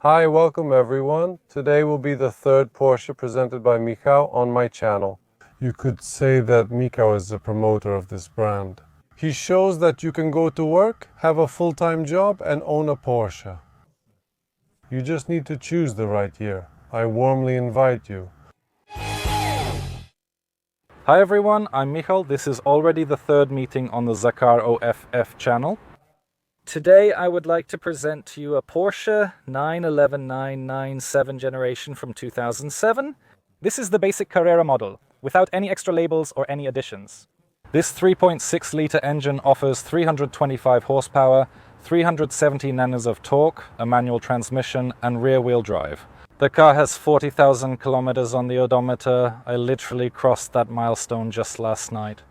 Hi, welcome everyone. Today will be the third Porsche presented by Michał on my channel. You could say that Michał is the promoter of this brand. He shows that you can go to work, have a full-time job and own a Porsche. You just need to choose the right year. I warmly invite you. Hi everyone, I'm Michał. This is already the third meeting on the Zakar OFF channel. Today I would like to present to you a Porsche 911 997 generation from 2007. This is the basic Carrera model, without any extra labels or any additions. This 3.6-litre engine offers 325 horsepower, 370 Nms of torque, a manual transmission and rear-wheel drive. The car has 40,000 kilometers on the odometer. I literally crossed that milestone just last night.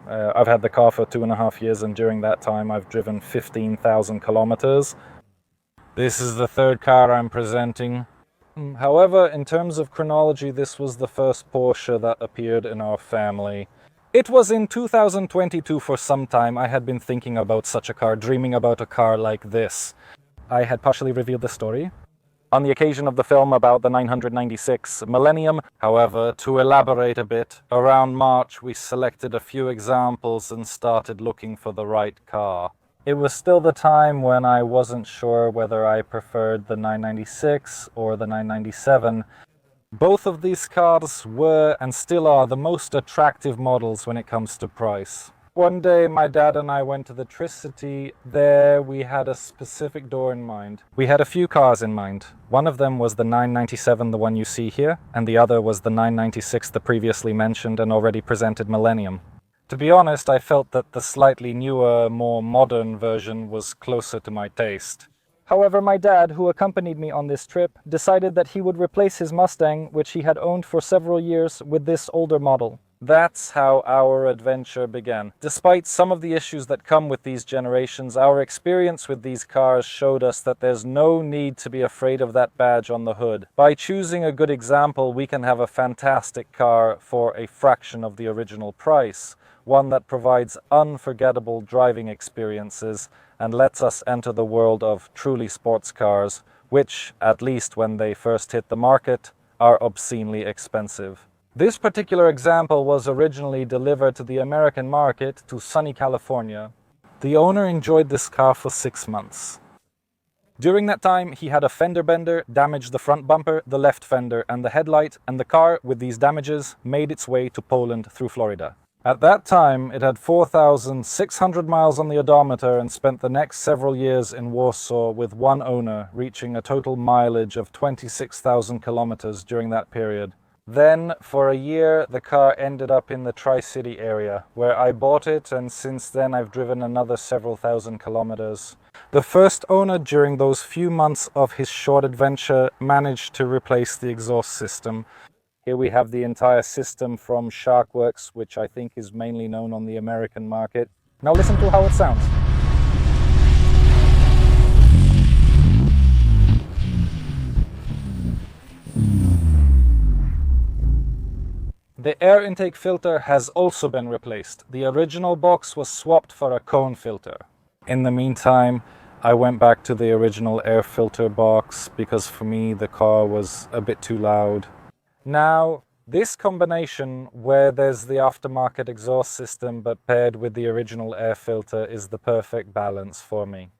I've had the car for 2.5 years, and during that time I've driven 15,000 kilometers. This is the third car I'm presenting. However, in terms of chronology, this was the first Porsche that appeared in our family. It was in 2022. For some time I had been thinking about such a car, dreaming about a car like this. I had partially revealed the story on the occasion of the film about the 996 Millennium. However, to elaborate a bit, around March we selected a few examples and started looking for the right car. It was still the time when I wasn't sure whether I preferred the 996 or the 997. Both of these cars were and still are the most attractive models when it comes to price. One day my dad and I went to the Tricity. There we had a specific door in mind. We had a few cars in mind. One of them was the 997, the one you see here, and the other was the 996, the previously mentioned and already presented Millennium. To be honest, I felt that the slightly newer, more modern version was closer to my taste. However, my dad, who accompanied me on this trip, decided that he would replace his Mustang, which he had owned for several years, with this older model. That's how our adventure began. Despite some of the issues that come with these generations, our experience with these cars showed us that there's no need to be afraid of that badge on the hood. By choosing a good example, we can have a fantastic car for a fraction of the original price. One that provides unforgettable driving experiences and lets us enter the world of truly sports cars, which, at least when they first hit the market, are obscenely expensive. This particular example was originally delivered to the American market, to sunny California. The owner enjoyed this car for 6 months. During that time, he had a fender bender, damaged the front bumper, the left fender and the headlight, and the car, with these damages, made its way to Poland through Florida. At that time, it had 4,600 miles on the odometer and spent the next several years in Warsaw with one owner, reaching a total mileage of 26,000 kilometers during that period. Then, for a year, the car ended up in the Tri-City area, where I bought it, and since then I've driven another several thousand kilometers. The first owner, during those few months of his short adventure, managed to replace the exhaust system. Here we have the entire system from Sharkworks, which I think is mainly known on the American market. Now listen to how it sounds. The air intake filter has also been replaced. The original box was swapped for a cone filter. In the meantime, I went back to the original air filter box because for me the car was a bit too loud. Now, this combination where there's the aftermarket exhaust system but paired with the original air filter is the perfect balance for me.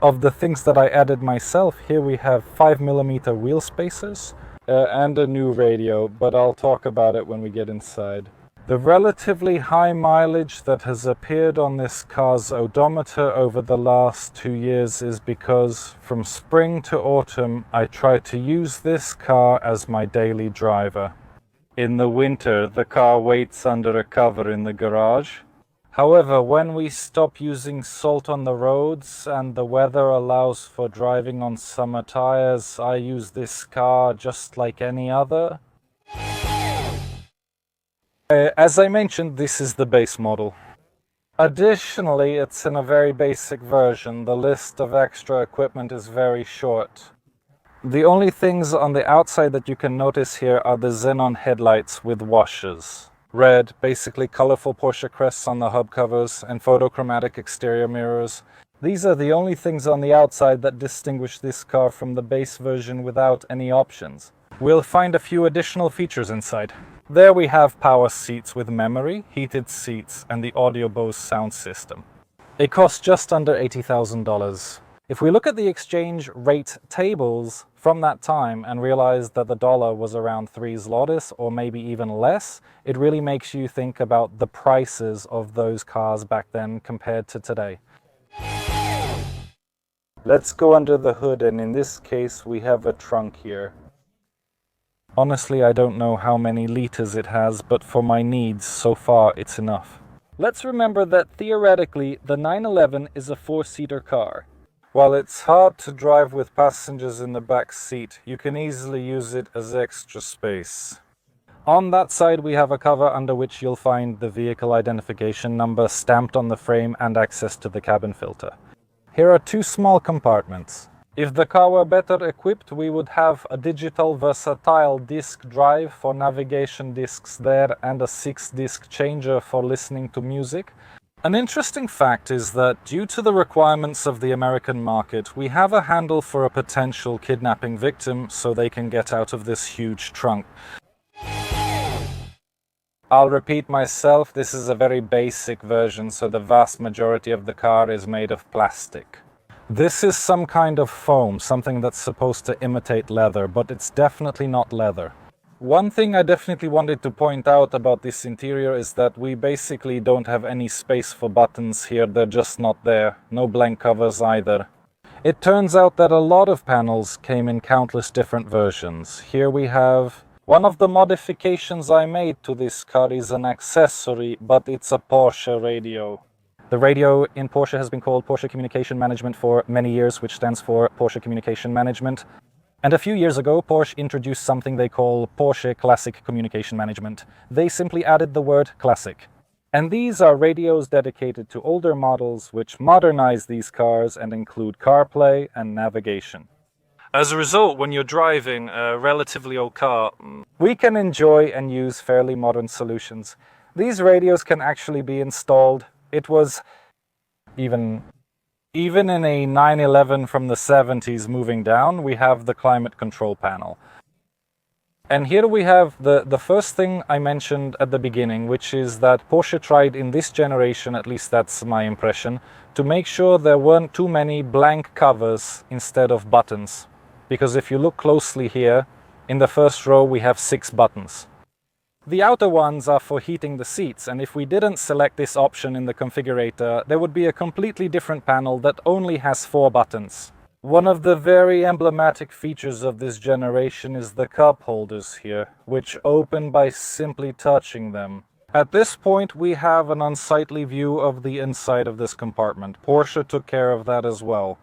Of the things that I added myself, here we have 5mm wheel spacers, and a new radio, but I'll talk about it when we get inside. The relatively high mileage that has appeared on this car's odometer over the last 2 years is because from spring to autumn I try to use this car as my daily driver. In the winter, the car waits under a cover in the garage. However, when we stop using salt on the roads and the weather allows for driving on summer tires, I use this car just like any other. As I mentioned, this is the base model. Additionally, it's in a very basic version. The list of extra equipment is very short. The only things on the outside that you can notice here are the xenon headlights with washers. Red, basically colorful Porsche crests on the hub covers and photochromatic exterior mirrors. These are the only things on the outside that distinguish this car from the base version without any options. We'll find a few additional features inside. There we have power seats with memory, heated seats, and the Audio Bose sound system. It costs just under $80,000. If we look at the exchange rate tables from that time and realize that the dollar was around 3 zlotys or maybe even less, it really makes you think about the prices of those cars back then compared to today. Let's go under the hood, and in this case we have a trunk here. Honestly, I don't know how many liters it has, but for my needs, so far it's enough. Let's remember that theoretically the 911 is a 4-seater car. While it's hard to drive with passengers in the back seat, you can easily use it as extra space. On that side we have a cover under which you'll find the vehicle identification number stamped on the frame and access to the cabin filter. Here are 2 small compartments. If the car were better equipped, we would have a digital versatile disc drive for navigation discs there and a 6-disc changer for listening to music. An interesting fact is that due to the requirements of the American market, we have a handle for a potential kidnapping victim so they can get out of this huge trunk. I'll repeat myself, this is a very basic version, so the vast majority of the car is made of plastic. This is some kind of foam, something that's supposed to imitate leather, but it's definitely not leather. One thing I definitely wanted to point out about this interior is that we basically don't have any space for buttons here, they're just not there. No blank covers either. It turns out that a lot of panels came in countless different versions. Here we have one of the modifications I made to this car is an accessory, but it's a Porsche radio. The radio in Porsche has been called Porsche Communication Management for many years, which stands for Porsche Communication Management. And a few years ago, Porsche introduced something they call Porsche Classic Communication Management. They simply added the word classic. And these are radios dedicated to older models which modernize these cars and include CarPlay and navigation. As a result, when you're driving a relatively old car, we can enjoy and use fairly modern solutions. These radios can actually be installed. It was even in a 911 from the 70s moving down, we have the climate control panel. And here we have the first thing I mentioned at the beginning, which is that Porsche tried in this generation, at least that's my impression, to make sure there weren't too many blank covers instead of buttons. Because if you look closely here, in the first row we have 6 buttons. The outer ones are for heating the seats, and if we didn't select this option in the configurator, there would be a completely different panel that only has 4 buttons. One of the very emblematic features of this generation is the cup holders here, which open by simply touching them. At this point we have an unsightly view of the inside of this compartment. Porsche took care of that as well.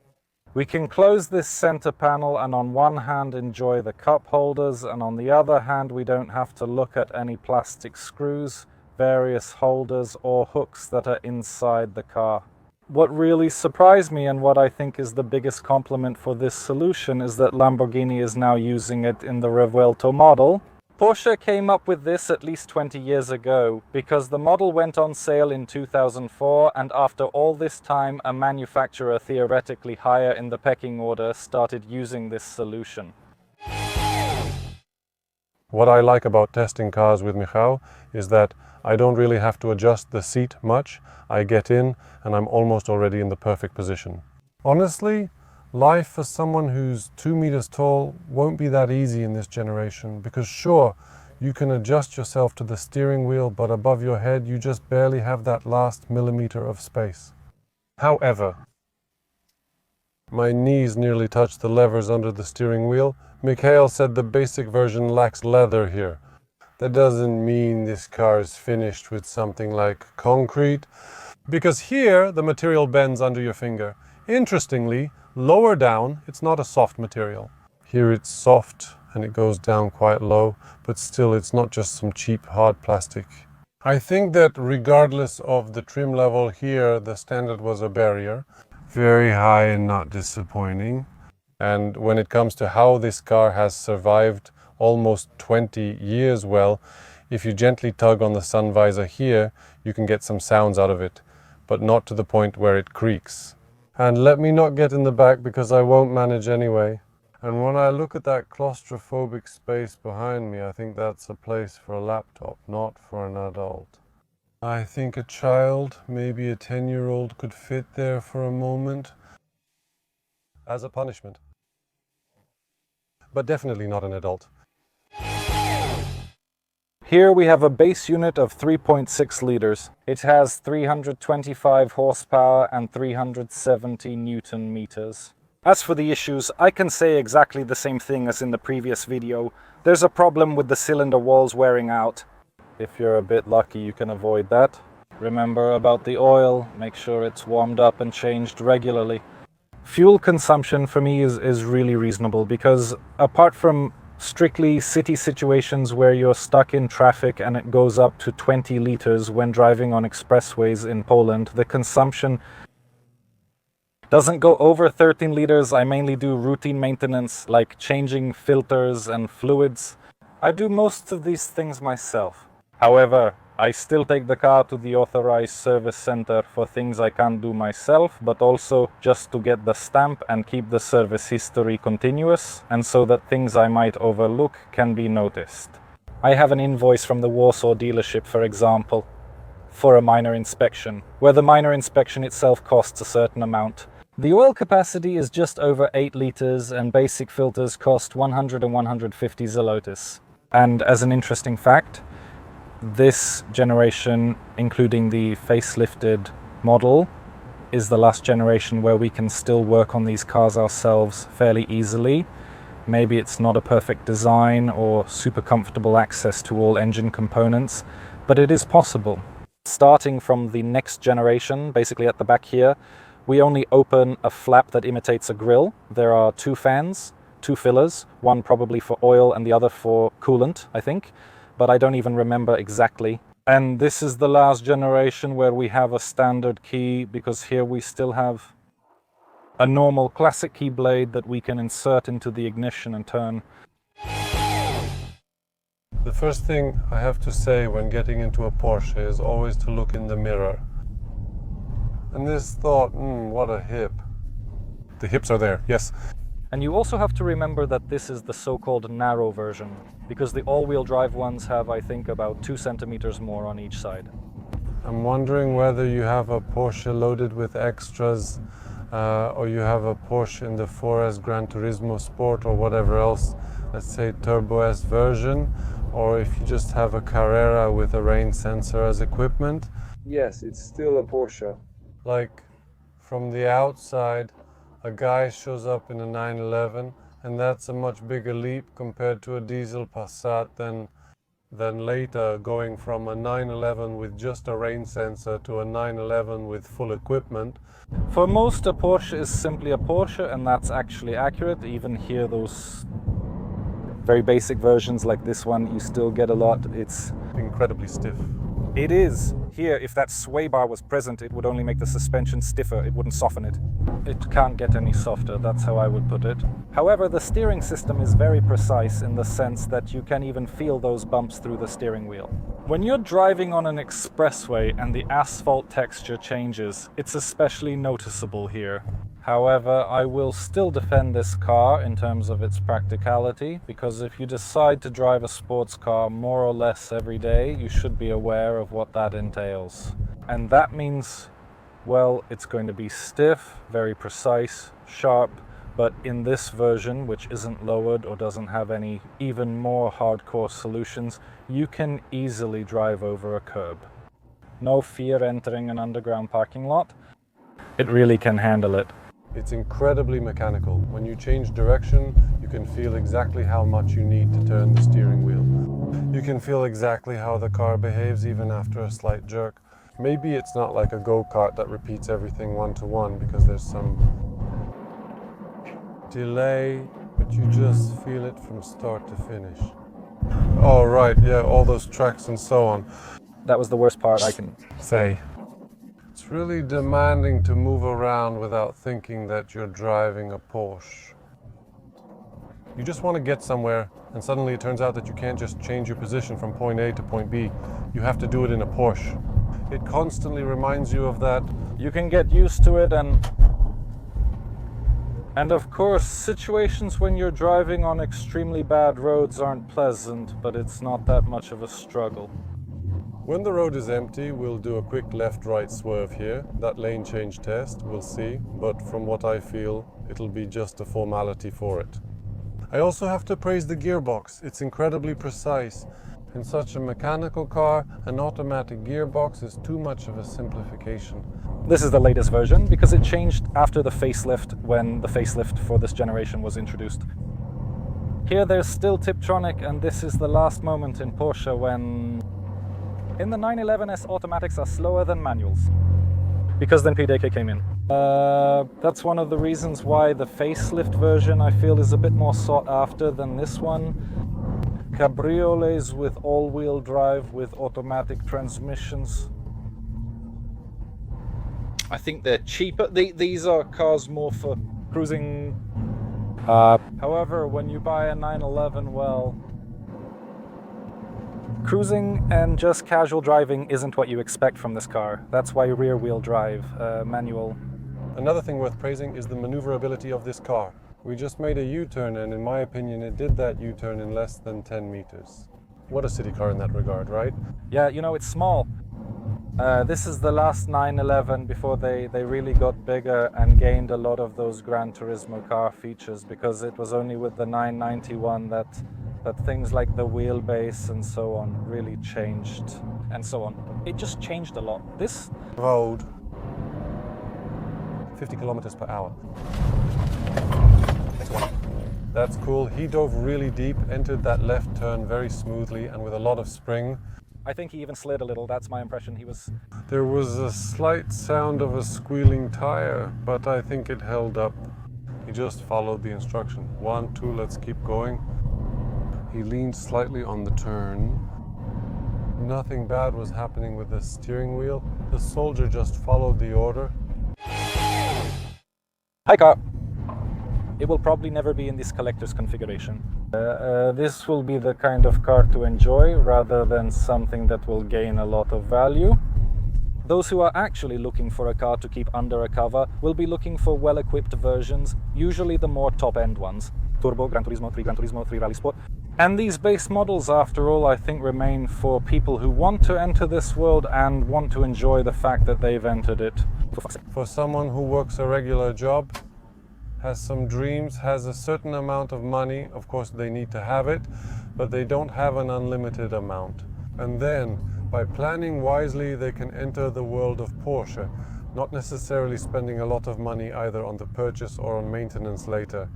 We can close this center panel and on one hand enjoy the cup holders, and on the other hand we don't have to look at any plastic screws, various holders or hooks that are inside the car. What really surprised me, and what I think is the biggest compliment for this solution, is that Lamborghini is now using it in the Revuelto model. Porsche came up with this at least 20 years ago, because the model went on sale in 2004, and after all this time a manufacturer theoretically higher in the pecking order started using this solution. What I like about testing cars with Michał is that I don't really have to adjust the seat much. I get in and I'm almost already in the perfect position. Honestly, life for someone who's 2 meters tall won't be that easy in this generation, because sure, you can adjust yourself to the steering wheel, but above your head you just barely have that last millimeter of space. However, my knees nearly touch the levers under the steering wheel. Michał said the basic version lacks leather here. That doesn't mean this car is finished with something like concrete, because here the material bends under your finger. Interestingly, lower down, it's not a soft material. Here it's soft and it goes down quite low, but still it's not just some cheap hard plastic. I think that regardless of the trim level here, the standard was a barrier. Very high and not disappointing. And when it comes to how this car has survived almost 20 years, well, if you gently tug on the sun visor here, you can get some sounds out of it, but not to the point where it creaks. And let me not get in the back because I won't manage anyway. And when I look at that claustrophobic space behind me, I think that's a place for a laptop, not for an adult. I think a child, maybe a 10-year-old, could fit there for a moment as a punishment. But definitely not an adult. Here we have a base unit of 3.6 liters. It has 325 horsepower and 370 Newton meters. As for the issues, I can say exactly the same thing as in the previous video. There's a problem with the cylinder walls wearing out. If you're a bit lucky, you can avoid that. Remember about the oil, make sure it's warmed up and changed regularly. Fuel consumption for me is really reasonable because apart from strictly city situations where you're stuck in traffic and it goes up to 20 liters when driving on expressways in Poland, the consumption doesn't go over 13 liters. I mainly do routine maintenance like changing filters and fluids. I do most of these things myself. However, I still take the car to the authorized service center for things I can't do myself, but also just to get the stamp and keep the service history continuous, and so that things I might overlook can be noticed. I have an invoice from the Warsaw dealership, for example, for a minor inspection, where the minor inspection itself costs a certain amount. The oil capacity is just over 8 liters and basic filters cost 100 and 150 zlotys. And as an interesting fact, this generation, including the facelifted model, is the last generation where we can still work on these cars ourselves fairly easily. Maybe it's not a perfect design or super comfortable access to all engine components, but it is possible. Starting from the next generation, basically at the back here, we only open a flap that imitates a grill. There are 2 fans, 2 fillers, one probably for oil and the other for coolant, I think. But I don't even remember exactly. And this is the last generation where we have a standard key, because here we still have a normal classic key blade that we can insert into the ignition and turn. The first thing I have to say when getting into a Porsche is always to look in the mirror. And this thought, what a hip. The hips are there, yes. And you also have to remember that this is the so-called narrow version, because the all-wheel drive ones have, I think, about 2 centimeters more on each side. I'm wondering whether you have a Porsche loaded with extras, or you have a Porsche in the 4S Gran Turismo Sport or whatever else, let's say Turbo S version, or if you just have a Carrera with a rain sensor as equipment. Yes, it's still a Porsche. Like, from the outside, a guy shows up in a 911, and that's a much bigger leap compared to a diesel Passat than later going from a 911 with just a rain sensor to a 911 with full equipment. For most, a Porsche is simply a Porsche, and that's actually accurate. Even here, those very basic versions like this one, you still get a lot. It's incredibly stiff. It is. Here, if that sway bar was present, it would only make the suspension stiffer, it wouldn't soften it. It can't get any softer, that's how I would put it. However, the steering system is very precise in the sense that you can even feel those bumps through the steering wheel. When you're driving on an expressway and the asphalt texture changes, it's especially noticeable here. However, I will still defend this car in terms of its practicality, because if you decide to drive a sports car more or less every day, you should be aware of what that entails. And that means, well, it's going to be stiff, very precise, sharp, but in this version, which isn't lowered or doesn't have any even more hardcore solutions, you can easily drive over a curb. No fear entering an underground parking lot. It really can handle it. It's incredibly mechanical. When you change direction, you can feel exactly how much you need to turn the steering wheel. You can feel exactly how the car behaves even after a slight jerk. Maybe it's not like a go-kart that repeats everything one-to-one because there's some delay, but you just feel it from start to finish. Oh right, yeah, all those tracks and so on. That was the worst part I can say. It's really demanding to move around without thinking that you're driving a Porsche. You just want to get somewhere, and suddenly it turns out that you can't just change your position from point A to point B. You have to do it in a Porsche. It constantly reminds you of that. You can get used to it, and And of course, situations when you're driving on extremely bad roads aren't pleasant, but it's not that much of a struggle. When the road is empty, we'll do a quick left-right swerve here. That lane change test, we'll see, but from what I feel, it'll be just a formality for it. I also have to praise the gearbox. It's incredibly precise. In such a mechanical car, an automatic gearbox is too much of a simplification. This is the latest version because it changed after the facelift when the facelift for this generation was introduced. Here there's still Tiptronic, and this is the last moment in Porsche when in the 911S automatics are slower than manuals. Because then PDK came in. That's one of the reasons why the facelift version I feel is a bit more sought after than this one. Cabriolets with all-wheel drive with automatic transmissions. I think they're cheaper. These are cars more for cruising. However, when you buy a 911, well, cruising and just casual driving isn't what you expect from this car. That's why rear-wheel drive, manual. Another thing worth praising is the maneuverability of this car. We just made a U-turn, and in my opinion, it did that U-turn in less than 10 meters. What a city car in that regard, right? Yeah, you know, it's small. This is the last 911 before they really got bigger and gained a lot of those Gran Turismo car features, because it was only with the 991 that things like the wheelbase and so on really changed, and so on. It just changed a lot. This road 50 kilometers per hour. Next one. That's cool. He dove really deep, entered that left turn very smoothly and with a lot of spring. I think he even slid a little. That's my impression. There was a slight sound of a squealing tire, but I think it held up. He just followed the instruction. 1, 2, let's keep going. He leaned slightly on the turn. Nothing bad was happening with the steering wheel. The soldier just followed the order. Hi car! It will probably never be in this collector's configuration. This will be the kind of car to enjoy rather than something that will gain a lot of value. Those who are actually looking for a car to keep under a cover will be looking for well-equipped versions, usually the more top-end ones. Turbo, Gran Turismo 3 Rally Sport. And these base models, after all, I think remain for people who want to enter this world and want to enjoy the fact that they've entered it. For someone who works a regular job, has some dreams, has a certain amount of money, of course they need to have it, but they don't have an unlimited amount. And then, by planning wisely, they can enter the world of Porsche, not necessarily spending a lot of money either on the purchase or on maintenance later.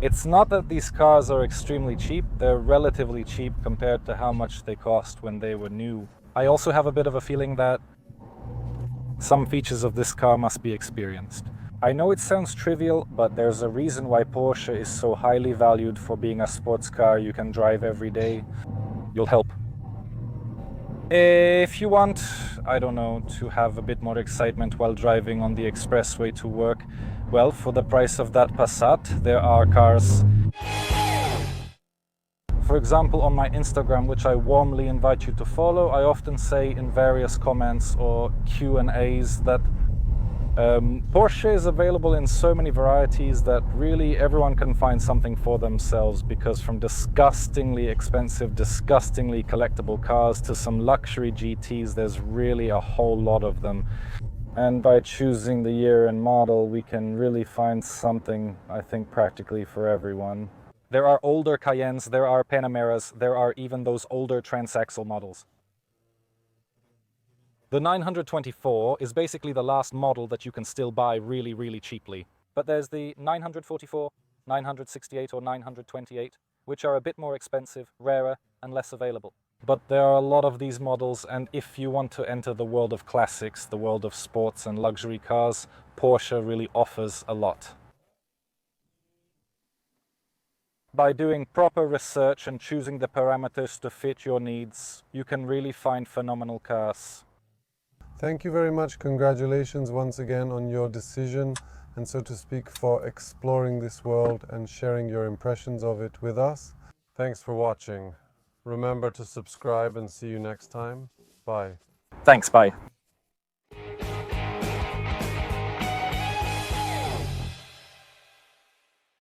It's not that these cars are extremely cheap, they're relatively cheap compared to how much they cost when they were new. I also have a bit of a feeling that some features of this car must be experienced. I know it sounds trivial, but there's a reason why Porsche is so highly valued for being a sports car you can drive every day. You'll help. If you want, I don't know, to have a bit more excitement while driving on the expressway to work, well, for the price of that Passat, there are cars. For example, on my Instagram, which I warmly invite you to follow, I often say in various comments or Q&As that Porsche is available in so many varieties that really everyone can find something for themselves, because from disgustingly expensive, disgustingly collectible cars to some luxury GTs, there's really a whole lot of them. And by choosing the year and model, we can really find something, I think, practically for everyone. There are older Cayennes, there are Panameras, there are even those older transaxle models. The 924 is basically the last model that you can still buy really, really cheaply. But there's the 944, 968 or 928, which are a bit more expensive, rarer, and less available. But there are a lot of these models, and if you want to enter the world of classics, the world of sports and luxury cars, Porsche really offers a lot. By doing proper research and choosing the parameters to fit your needs, you can really find phenomenal cars. Thank you very much. Congratulations once again on your decision, and so to speak, for exploring this world and sharing your impressions of it with us. Thanks for watching. Remember to subscribe and see you next time. Bye. Thanks, bye.